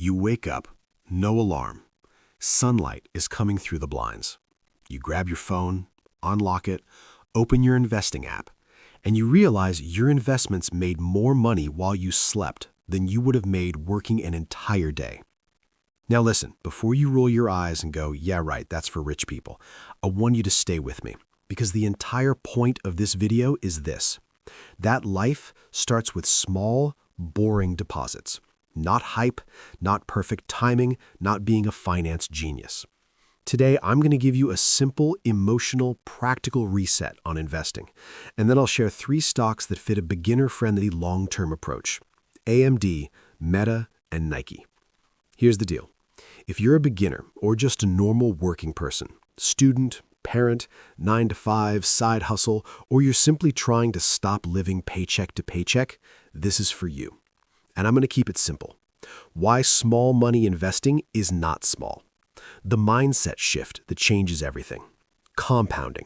You wake up, no alarm. Sunlight is coming through the blinds. You grab your phone, unlock it, open your investing app, and you realize your investments made more money while you slept than you would have made working an entire day. Now listen, before you roll your eyes and go, yeah, right, that's for rich people, I want you to stay with me, because the entire point of this video is this. That life starts with small, boring deposits. Not hype, not perfect timing, not being a finance genius. Today, I'm going to give you a simple, emotional, practical reset on investing, and then I'll share 3 stocks that fit a beginner-friendly long-term approach: AMD, Meta, and Nike. Here's the deal. If you're a beginner or just a normal working person, student, parent, 9 to 5, side hustle, or you're simply trying to stop living paycheck to paycheck, this is for you. And I'm going to keep it simple. Why small money investing is not small. The mindset shift that changes everything. Compounding.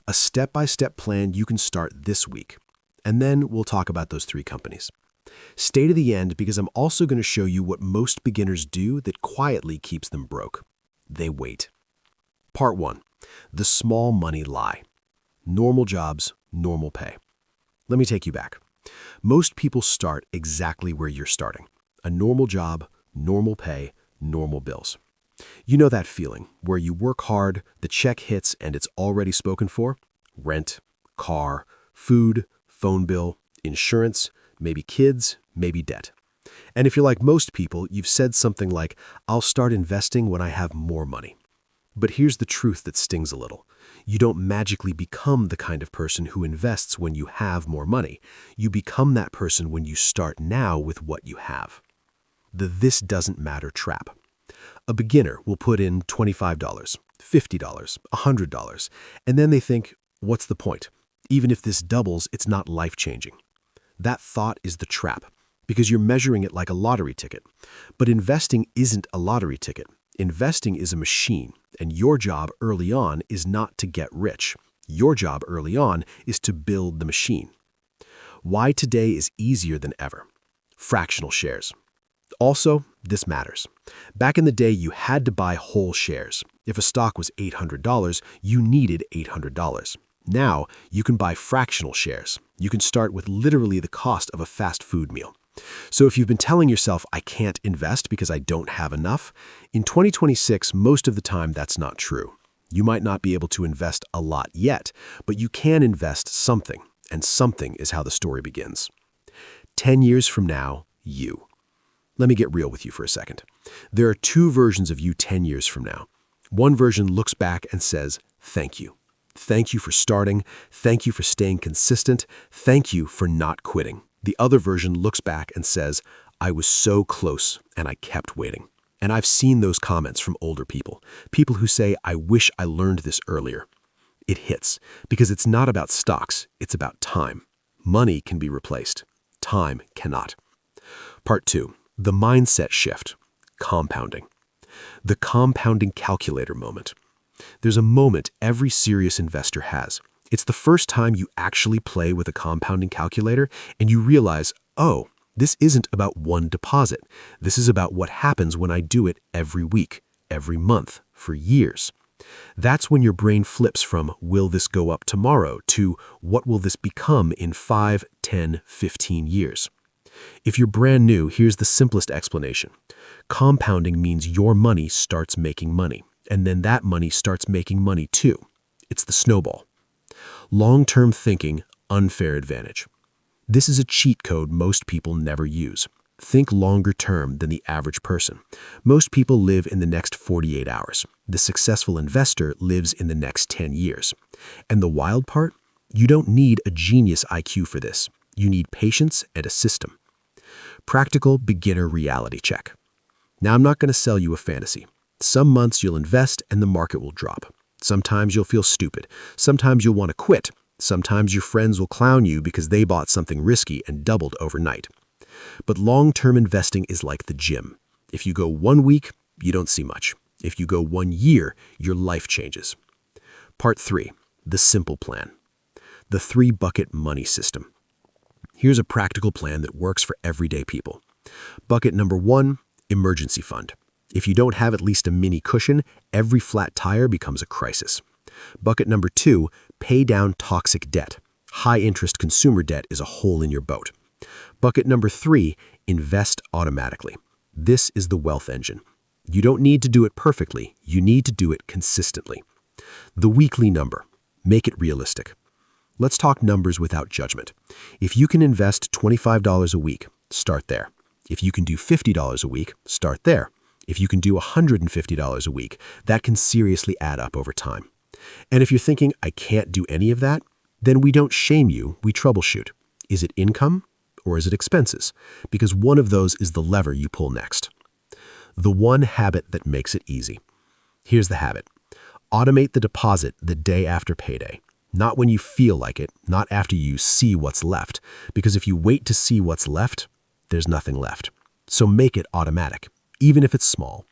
A step-by-step plan you can start this week. And then we'll talk about those 3 companies. Stay to the end because I'm also going to show you what most beginners do that quietly keeps them broke. They wait. Part 1. The small money lie. Normal jobs, normal pay. Let me take you back. Most people start exactly where you're starting. A normal job, normal pay, normal bills. You know that feeling where you work hard, the check hits, and it's already spoken for? Rent, car, food, phone bill, insurance, maybe kids, maybe debt. And if you're like most people, you've said something like, I'll start investing when I have more money. But here's the truth that stings a little. You don't magically become the kind of person who invests when you have more money. You become that person when you start now with what you have. The "this doesn't matter" trap. A beginner will put in $25, $50, $100, and then they think, what's the point? Even if this doubles, it's not life-changing. That thought is the trap, because you're measuring it like a lottery ticket. But investing isn't a lottery ticket. Investing is a machine, and your job early on is not to get rich. Your job early on is to build the machine. Why today is easier than ever. Fractional shares. Also, this matters. Back in the day, you had to buy whole shares. If a stock was $800, you needed $800. Now, you can buy fractional shares. You can start with literally the cost of a fast food meal. So if you've been telling yourself, I can't invest because I don't have enough, in 2026, most of the time that's not true. You might not be able to invest a lot yet, but you can invest something, and something is how the story begins. 10 years from now, you. Let me get real with you for a second. There are 2 versions of you 10 years from now. One version looks back and says, thank you. Thank you for starting. Thank you for staying consistent. Thank you for not quitting. The other version looks back and says, I was so close and I kept waiting. And I've seen those comments from older people who say, I wish I learned this earlier. It hits because it's not about stocks, it's about time. Money can be replaced. Time cannot. Part 2, the mindset shift, compounding. The compounding calculator moment. There's a moment every serious investor has. It's the first time you actually play with a compounding calculator and you realize, oh, this isn't about one deposit. This is about what happens when I do it every week, every month, for years. That's when your brain flips from, will this go up tomorrow, to what will this become in 5, 10, 15 years? If you're brand new, here's the simplest explanation. Compounding means your money starts making money, and then that money starts making money too. It's the snowball. Long-term thinking, unfair advantage. This is a cheat code most people never use. Think longer term than the average person. Most people live in the next 48 hours. The successful investor lives in the next 10 years. And the wild part? You don't need a genius IQ for this. You need patience and a system. Practical beginner reality check. Now, I'm not going to sell you a fantasy. Some months you'll invest and the market will drop. Sometimes you'll feel stupid. Sometimes you'll want to quit. Sometimes your friends will clown you because they bought something risky and doubled overnight. But long-term investing is like the gym. If you go 1 week, you don't see much. If you go 1 year, your life changes. Part 3, the simple plan. The 3-bucket money system. Here's a practical plan that works for everyday people. Bucket number 1, Emergency fund. If you don't have at least a mini cushion, every flat tire becomes a crisis. Bucket number 2, pay down toxic debt. High-interest consumer debt is a hole in your boat. Bucket number 3, invest automatically. This is the wealth engine. You don't need to do it perfectly, you need to do it consistently. The weekly number. Make it realistic. Let's talk numbers without judgment. If you can invest $25 a week, start there. If you can do $50 a week, start there. If you can do $150 a week, that can seriously add up over time. And if you're thinking, I can't do any of that, then we don't shame you, we troubleshoot. Is it income or is it expenses? Because one of those is the lever you pull next. The one habit that makes it easy. Here's the habit. Automate the deposit the day after payday. Not when you feel like it, not after you see what's left. Because if you wait to see what's left, there's nothing left. So make it automatic, even if it's small.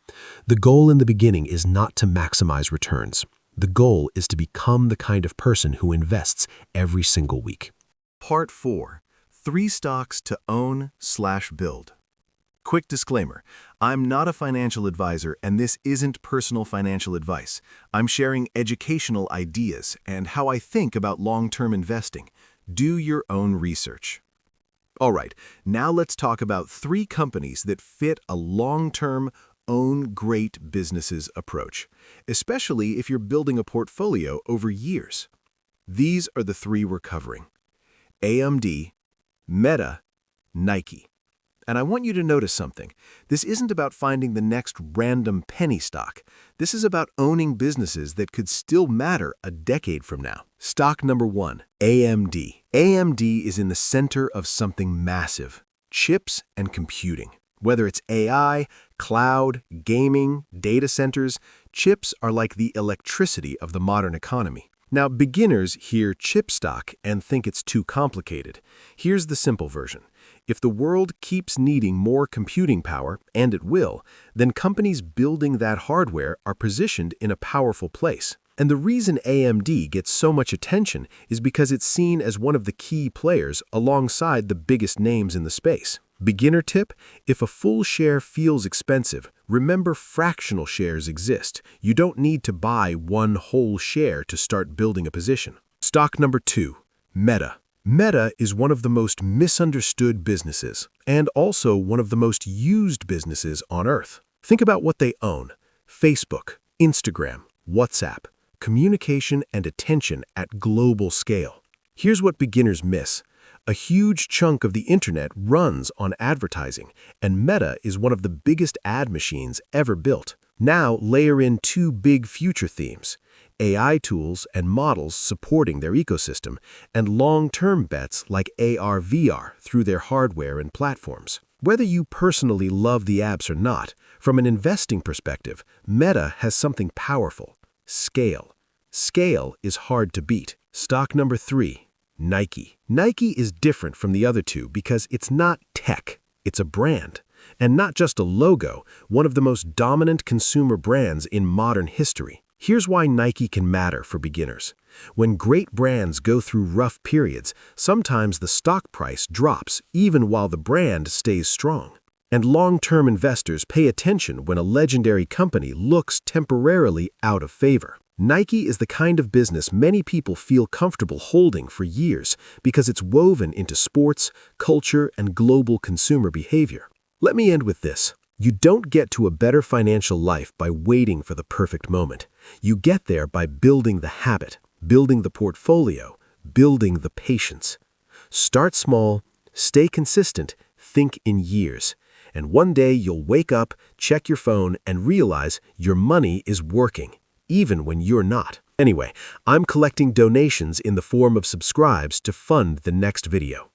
The goal in the beginning is not to maximize returns. The goal is to become the kind of person who invests every single week. Part 4. 3 stocks to own/build. Quick disclaimer, I'm not a financial advisor and this isn't personal financial advice. I'm sharing educational ideas and how I think about long-term investing. Do your own research. All right, now let's talk about 3 companies that fit a long-term, own great businesses approach, especially if you're building a portfolio over years. These are the 3 we're covering: AMD, Meta, Nike. And I want you to notice something. This isn't about finding the next random penny stock. This is about owning businesses that could still matter a decade from now. Stock number 1, AMD. AMD is in the center of something massive: chips and computing. Whether it's AI, cloud, gaming, data centers, chips are like the electricity of the modern economy. Now, beginners hear chip stock and think it's too complicated. Here's the simple version. If the world keeps needing more computing power, and it will, then companies building that hardware are positioned in a powerful place. And the reason AMD gets so much attention is because it's seen as one of the key players alongside the biggest names in the space. Beginner tip: if a full share feels expensive, remember fractional shares exist. You don't need to buy one whole share to start building a position. Stock number 2, Meta. Meta is one of the most misunderstood businesses and also one of the most used businesses on earth. Think about what they own: Facebook, Instagram, WhatsApp, communication and attention at global scale. Here's what beginners miss. A huge chunk of the internet runs on advertising, and Meta is one of the biggest ad machines ever built. Now layer in 2 big future themes: AI tools and models supporting their ecosystem, and long-term bets like AR/VR through their hardware and platforms. Whether you personally love the apps or not, from an investing perspective, Meta has something powerful: scale. Scale is hard to beat. Stock number 3, Nike. Nike is different from the other 2 because it's not tech, it's a brand. And not just a logo, one of the most dominant consumer brands in modern history. Here's why Nike can matter for beginners. When great brands go through rough periods, sometimes the stock price drops even while the brand stays strong. And long-term investors pay attention when a legendary company looks temporarily out of favor. Nike is the kind of business many people feel comfortable holding for years because it's woven into sports, culture, and global consumer behavior. Let me end with this. You don't get to a better financial life by waiting for the perfect moment. You get there by building the habit, building the portfolio, building the patience. Start small, stay consistent, think in years. And one day you'll wake up, check your phone, and realize your money is working, even when you're not. Anyway, I'm collecting donations in the form of subscribes to fund the next video.